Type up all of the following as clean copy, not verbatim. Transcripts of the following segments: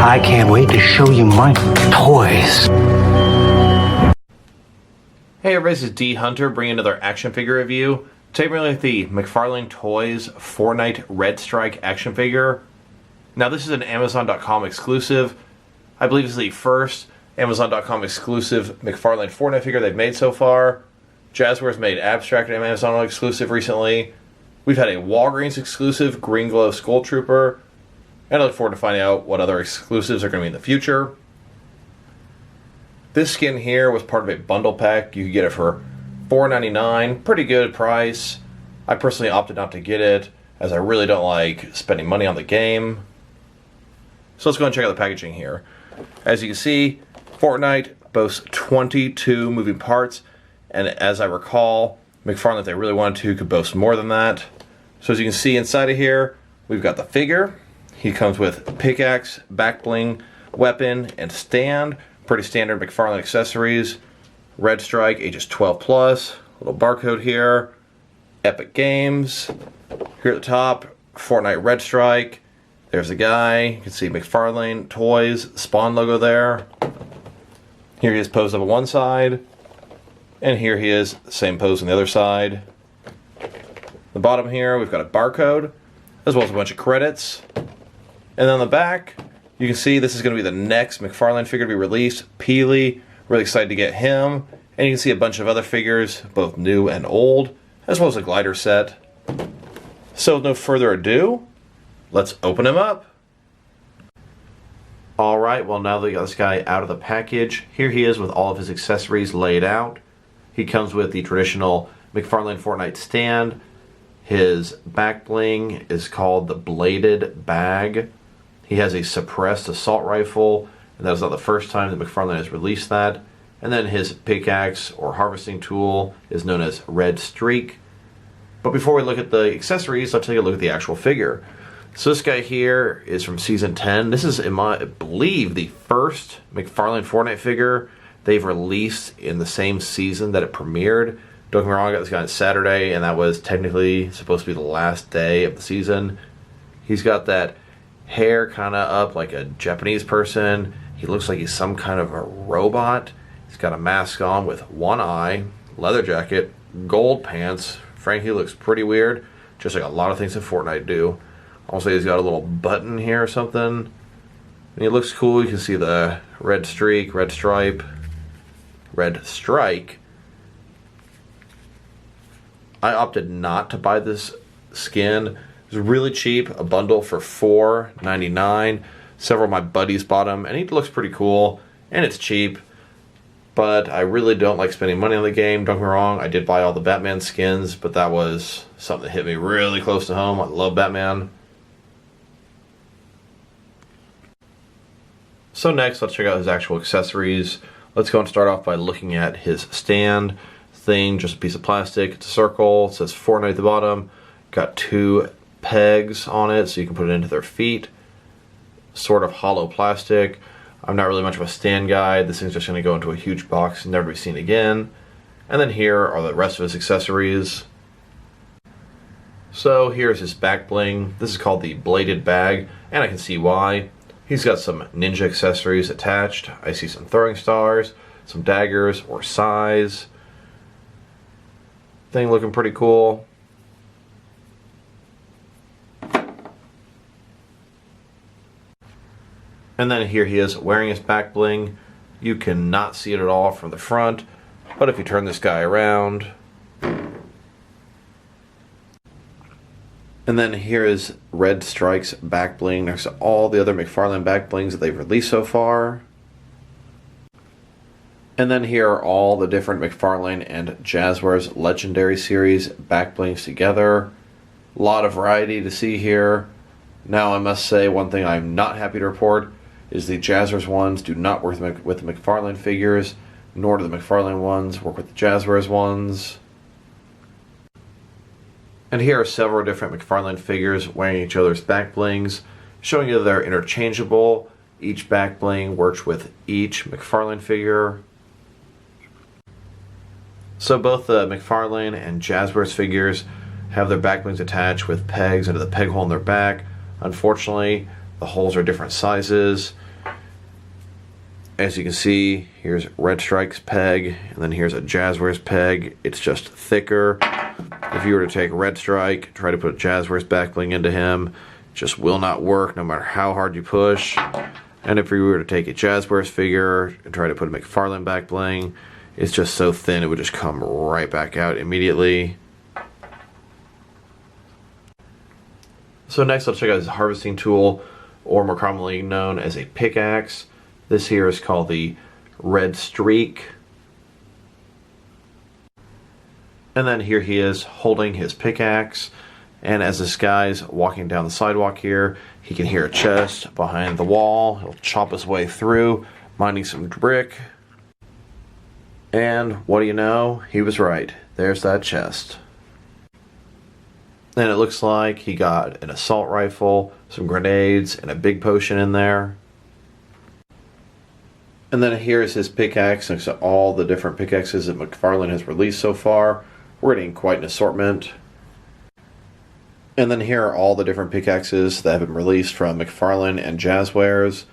I can't wait to show you my toys. Hey everybody, this is D Hunter bringing another action figure review. Today we're looking at the McFarlane Toys Fortnite Red Strike action figure. Now this is an Amazon.com exclusive. I believe it's the first Amazon.com exclusive McFarlane Fortnite figure they've made so far. Jazzwares made Abstract and Amazon exclusive recently. We've had a Walgreens exclusive Green Glow Skull Trooper. And I look forward to finding out what other exclusives are going to be in the future. This skin here was part of a bundle pack. You could get it for $4.99. Pretty good price. I personally opted not to get it, as I really don't like spending money on the game. So let's go and check out the packaging here. As you can see, Fortnite boasts 22 moving parts, and as I recall, McFarlane, if they really wanted to, could boast more than that. So as you can see inside of here, we've got the figure. He comes with pickaxe, back bling, weapon, and stand. Pretty standard McFarlane accessories. Red Strike, ages 12 plus. Little barcode here. Epic Games. Here at the top, Fortnite Red Strike. There's the guy. You can see McFarlane Toys Spawn logo there. Here he is posed up on one side. And here he is, same pose on the other side. The bottom here, we've got a barcode, as well as a bunch of credits. And then on the back, you can see this is going to be the next McFarlane figure to be released, Peely. Really excited to get him. And you can see a bunch of other figures, both new and old, as well as a glider set. So with no further ado, let's open him up. Alright, well now that we got this guy out of the package, here he is with all of his accessories laid out. He comes with the traditional McFarlane Fortnite stand. His back bling is called the Bladed Bag. He has a suppressed assault rifle, and that is not the first time that McFarlane has released that. And then his pickaxe or harvesting tool is known as Red Streak. But before we look at the accessories, let's take a look at the actual figure. So this guy here is from Season 10. This is, I believe, the first McFarlane Fortnite figure they've released in the same season that it premiered. Don't get me wrong, I got this guy on Saturday, and that was technically supposed to be the last day of the season. He's got that hair kind of up like a Japanese person. He looks like he's some kind of a robot. He's got a mask on with one eye, leather jacket, gold pants. Frankly, looks pretty weird, just like a lot of things in Fortnite do. Also, he's got a little button here or something. And he looks cool. You can see the red streak, red stripe, red strike. I opted not to buy this skin. It was really cheap, a bundle for $4.99. Several of my buddies bought him, and he looks pretty cool, and it's cheap. But I really don't like spending money on the game. Don't get me wrong, I did buy all the Batman skins, but that was something that hit me really close to home. I love Batman. So next, let's check out his actual accessories. Let's go and start off by looking at his stand thing, just a piece of plastic. It's a circle. It says Fortnite at the bottom. Got two pegs on it so you can put it into their feet. Sort of hollow plastic. I'm not really much of a stand guy. This thing's just going to go into a huge box and never be seen again. And then here are the rest of his accessories. So here's his back bling. This is called the Bladed Bag, and I can see why. He's got some ninja accessories attached. I see some throwing stars, some daggers or sais. Thing looking pretty cool. And then here he is wearing his back bling. You cannot see it at all from the front, but if you turn this guy around. And then here is Red Strike's back bling next to all the other McFarlane back blings that they've released so far. And then here are all the different McFarlane and Jazzwares Legendary Series back blings together. A lot of variety to see here. Now I must say one thing I'm not happy to report is the Jazzwares ones do not work with the McFarlane figures, nor do the McFarlane ones work with the Jazzwares ones. And here are several different McFarlane figures wearing each other's back blings, showing you they're interchangeable. Each back bling works with each McFarlane figure. So both the McFarlane and Jazzwares figures have their back blings attached with pegs into the peg hole in their back. Unfortunately, the holes are different sizes. As you can see, here's Red Strike's peg, and then here's a Jazzwares peg. It's just thicker. If you were to take Red Strike, try to put a Jazzwares back bling into him, it just will not work no matter how hard you push. And if you were to take a Jazzwares figure and try to put a McFarlane back bling, it's just so thin it would just come right back out immediately. So next, let's check out his harvesting tool, or more commonly known as a pickaxe. This here is called the Red Streak. And then here he is holding his pickaxe, and as this guy's walking down the sidewalk here, he can hear a chest behind the wall. He'll chop his way through, mining some brick. And what do you know? He was right. There's that chest. And it looks like he got an assault rifle, some grenades, and a big potion in there. And then here's his pickaxe next to all the different pickaxes that McFarlane has released so far. We're getting quite an assortment. And then here are all the different pickaxes that have been released from McFarlane and Jazzwares.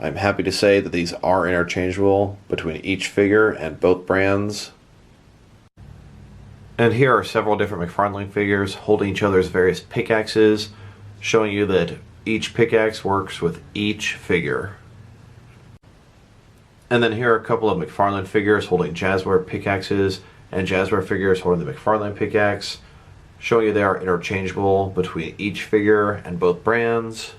I'm happy to say that these are interchangeable between each figure and both brands. And here are several different McFarlane figures holding each other's various pickaxes, showing you that each pickaxe works with each figure. And then here are a couple of McFarlane figures holding Jazzwares pickaxes, and Jazzwares figures holding the McFarlane pickaxe, showing you they are interchangeable between each figure and both brands.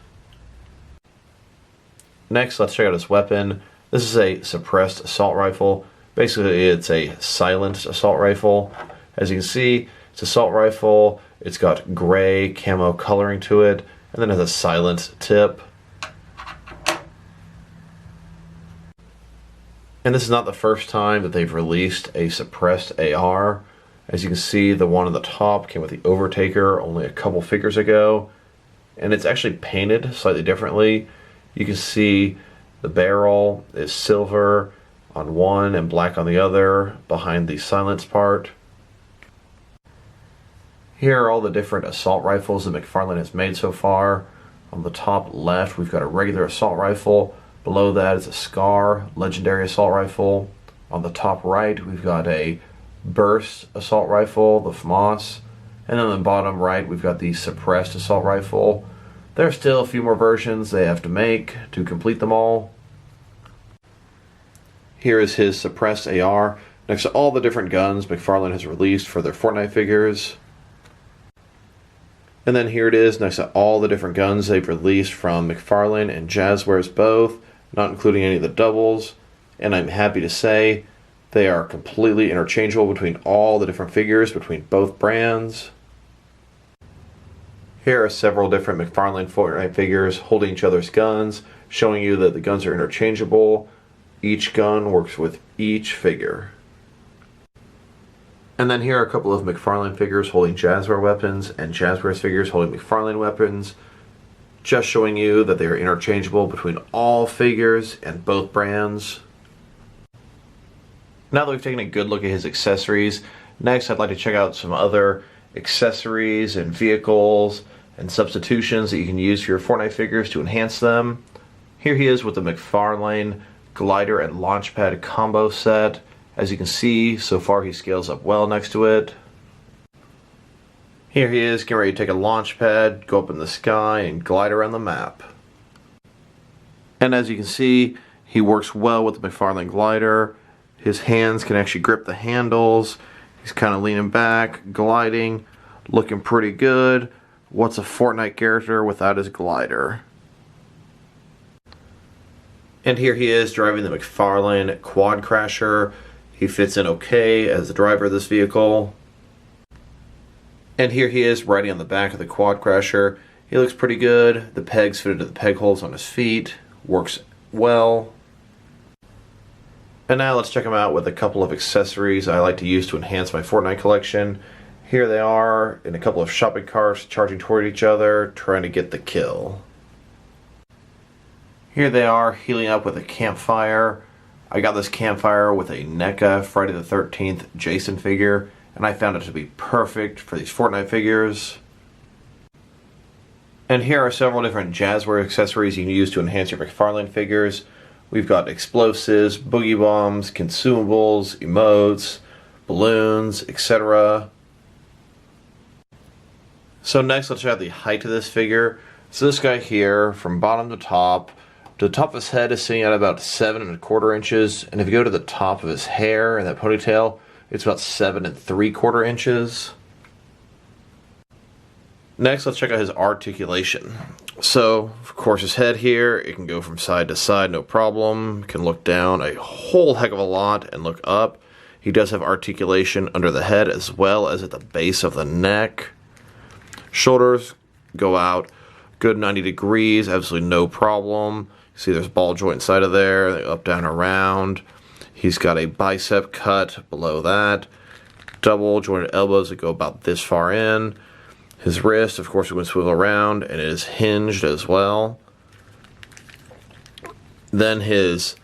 Next, let's check out his weapon. This is a suppressed assault rifle. Basically, it's a silenced assault rifle. As you can see, it's an assault rifle. It's got gray camo coloring to it, and then it has a silent tip. And this is not the first time that they've released a suppressed AR. As you can see, the one on the top came with the Overtaker only a couple figures ago, and it's actually painted slightly differently. You can see the barrel is silver on one and black on the other behind the silence part. Here are all the different assault rifles that McFarlane has made so far. On the top left, we've got a regular assault rifle. Below that is a Scar legendary assault rifle. On the top right, we've got a burst assault rifle, the FAMAS. And then on the bottom right, we've got the suppressed assault rifle. There are still a few more versions they have to make to complete them all. Here is his suppressed AR next to all the different guns McFarlane has released for their Fortnite figures. And then here it is next to all the different guns they've released from McFarlane and Jazzwares both, not including any of the doubles. And I'm happy to say they are completely interchangeable between all the different figures between both brands. Here are several different McFarlane Fortnite figures holding each other's guns, showing you that the guns are interchangeable. Each gun works with each figure. And then here are a couple of McFarlane figures holding Jazzwares weapons and Jazzwares figures holding McFarlane weapons, just showing you that they are interchangeable between all figures and both brands. Now that we've taken a good look at his accessories, next I'd like to check out some other accessories and vehicles and substitutions that you can use for your Fortnite figures to enhance them. Here he is with the McFarlane glider and launchpad combo set. As you can see, so far he scales up well next to it. Here he is getting ready to take a launch pad, go up in the sky, and glide around the map. And as you can see, he works well with the McFarlane glider. His hands can actually grip the handles. He's kind of leaning back, gliding, looking pretty good. What's a Fortnite character without his glider? And here he is driving the McFarlane Quad Crasher. He fits in okay as the driver of this vehicle. And here he is riding on the back of the Quad Crasher. He looks pretty good. The pegs fitted to the peg holes on his feet. Works well. And now let's check him out with a couple of accessories I like to use to enhance my Fortnite collection. Here they are in a couple of shopping carts charging toward each other, trying to get the kill. Here they are healing up with a campfire. I got this campfire with a NECA Friday the 13th Jason figure, and I found it to be perfect for these Fortnite figures. And here are several different Jazzwares accessories you can use to enhance your McFarlane figures. We've got explosives, boogie bombs, consumables, emotes, balloons, etc. So next, let's check out the height of this figure. So this guy here, from bottom to the top of his head is sitting at about 7¼ inches, and if you go to the top of his hair and that ponytail, it's about 7¾ inches. Next, let's check out his articulation. So, of course, his head here, it can go from side to side, no problem. It can look down a whole heck of a lot and look up. He does have articulation under the head as well as at the base of the neck. Shoulders go out good 90 degrees, absolutely no problem. See there's ball joint inside of there, they up, down, around. He's got a bicep cut below that. Double jointed elbows that go about this far in. His wrist, of course, is going to swivel around, and it is hinged as well. Then his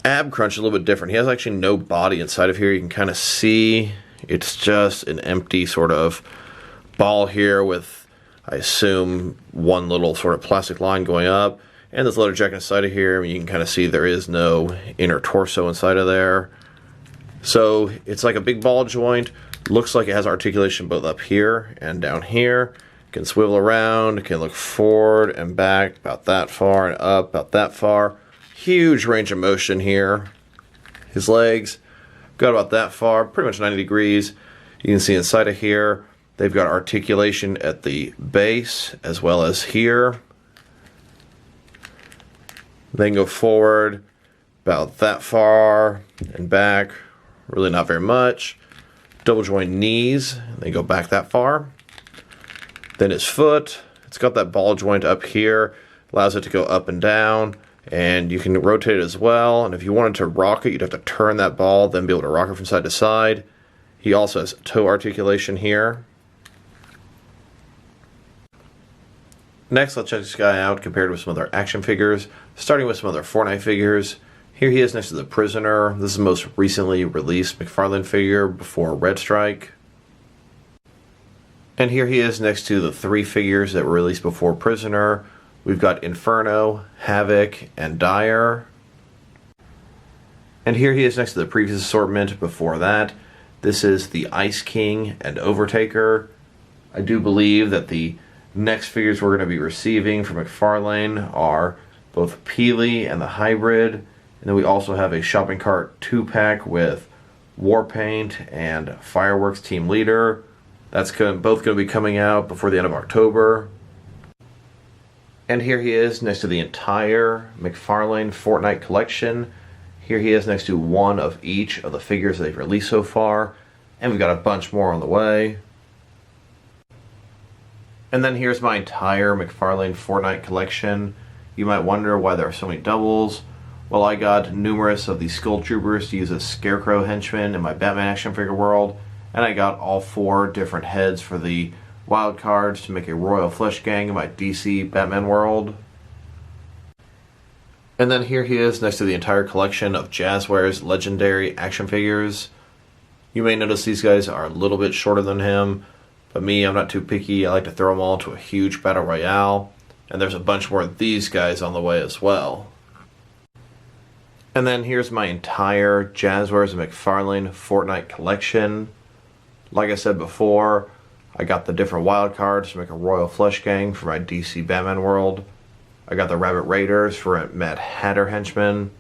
ab crunch is a little bit different. He has actually no body inside of here. You can kind of see it's just an empty sort of ball here with, I assume, one little sort of plastic line going up. And this leather jacket inside of here, you can kind of see there is no inner torso inside of there. So it's like a big ball joint. Looks like it has articulation both up here and down here. It can swivel around, it can look forward and back about that far and up about that far. Huge range of motion here. His legs got about that far, pretty much 90 degrees. You can see inside of here, they've got articulation at the base as well as here. Then go forward about that far and back, really not very much. Double joint knees, they go back that far. Then his foot, it's got that ball joint up here, allows it to go up and down, and you can rotate it as well. And if you wanted to rock it, you'd have to turn that ball, then be able to rock it from side to side. He also has toe articulation here. Next, let's check this guy out compared with some other action figures, starting with some other Fortnite figures. Here he is next to the Prisoner. This is the most recently released McFarlane figure before Red Strike. And here he is next to the 3 figures that were released before Prisoner. We've got Inferno, Havoc, and Dire. And here he is next to the previous assortment before that. This is the Ice King and Overtaker. I do believe that the next figures we're going to be receiving from McFarlane are both Peely and the Hybrid. And then we also have a shopping cart 2-pack with Warpaint and Fireworks Team Leader. That's both going to be coming out before the end of October. And here he is next to the entire McFarlane Fortnite collection. Here he is next to one of each of the figures they've released so far. And we've got a bunch more on the way. And then here's my entire McFarlane Fortnite collection. You might wonder why there are so many doubles. Well, I got numerous of the Skull Troopers to use as Scarecrow henchmen in my Batman action figure world, and I got all 4 different heads for the wild cards to make a Royal Flush Gang in my DC Batman world. And then here he is next to the entire collection of Jazzware's legendary action figures. You may notice these guys are a little bit shorter than him, but me, I'm not too picky. I like to throw them all into a huge battle royale, and there's a bunch more of these guys on the way as well. And then here's my entire Jazzwares McFarlane Fortnite collection. Like I said before, I got the different wild cards to make a Royal Flush Gang for my DC Batman world. I got the Rabbit Raiders for Mad Hatter henchmen.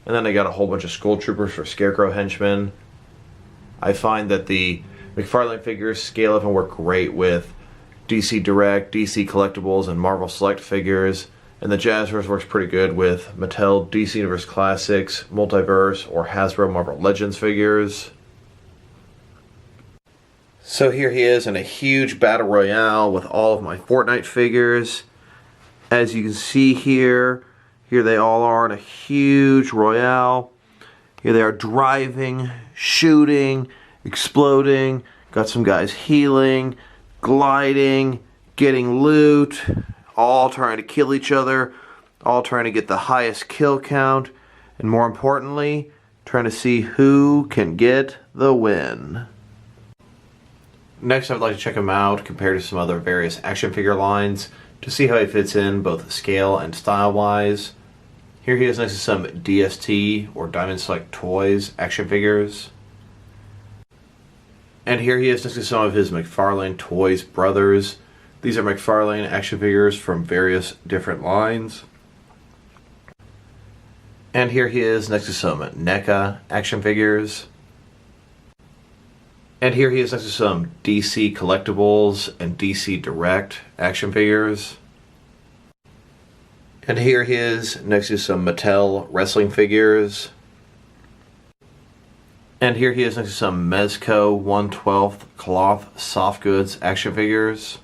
And then I got a whole bunch of Skull Troopers for Scarecrow henchmen. I find that the McFarlane figures scale up and work great with DC Direct, DC Collectibles, and Marvel Select figures. And the Jazzwares works pretty good with Mattel DC Universe Classics, Multiverse, or Hasbro Marvel Legends figures. So here he is in a huge battle royale with all of my Fortnite figures. As you can see here they all are in a huge royale. Here they are driving, shooting, exploding. Got some guys healing, gliding, getting loot. All trying to kill each other, all trying to get the highest kill count, and more importantly, trying to see who can get the win. Next, I'd like to check him out compared to some other various action figure lines to see how he fits in both scale and style-wise. Here he is next to some DST or Diamond Select Toys action figures. And here he is next to some of his McFarlane Toys brothers. These are McFarlane action figures from various different lines. And here he is next to some NECA action figures. And here he is next to some DC Collectibles and DC Direct action figures. And here he is next to some Mattel wrestling figures. And here he is next to some Mezco 1/12 cloth soft goods action figures.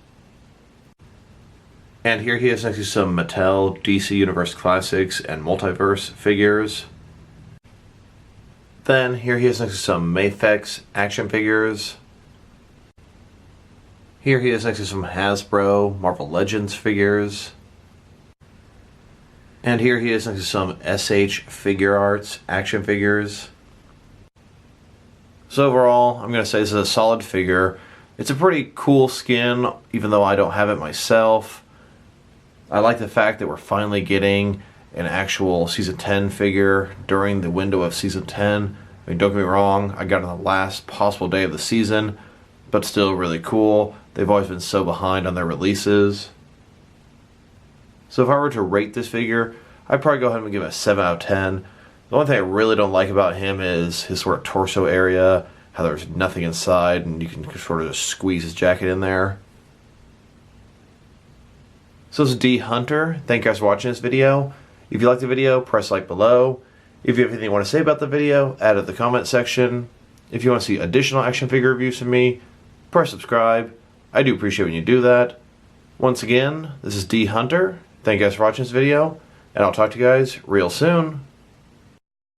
And here he is next to some Mattel DC Universe Classics and Multiverse figures. Then here he is next to some Mafex action figures. Here he is next to some Hasbro Marvel Legends figures. And here he is next to some SH Figure Arts action figures. So overall, I'm going to say this is a solid figure. It's a pretty cool skin, even though I don't have it myself. I like the fact that we're finally getting an actual Season 10 figure during the window of Season 10. I mean, don't get me wrong, I got it on the last possible day of the season, but still really cool. They've always been so behind on their releases. So if I were to rate this figure, I'd probably go ahead and give it a 7 out of 10. The only thing I really don't like about him is his sort of torso area, how there's nothing inside and you can sort of just squeeze his jacket in there. So this is D Hunter. Thank you guys for watching this video. If you liked the video, press like below. If you have anything you want to say about the video, add it in the comment section. If you want to see additional action figure reviews from me, press subscribe. I do appreciate when you do that. Once again, this is D Hunter. Thank you guys for watching this video, and I'll talk to you guys real soon.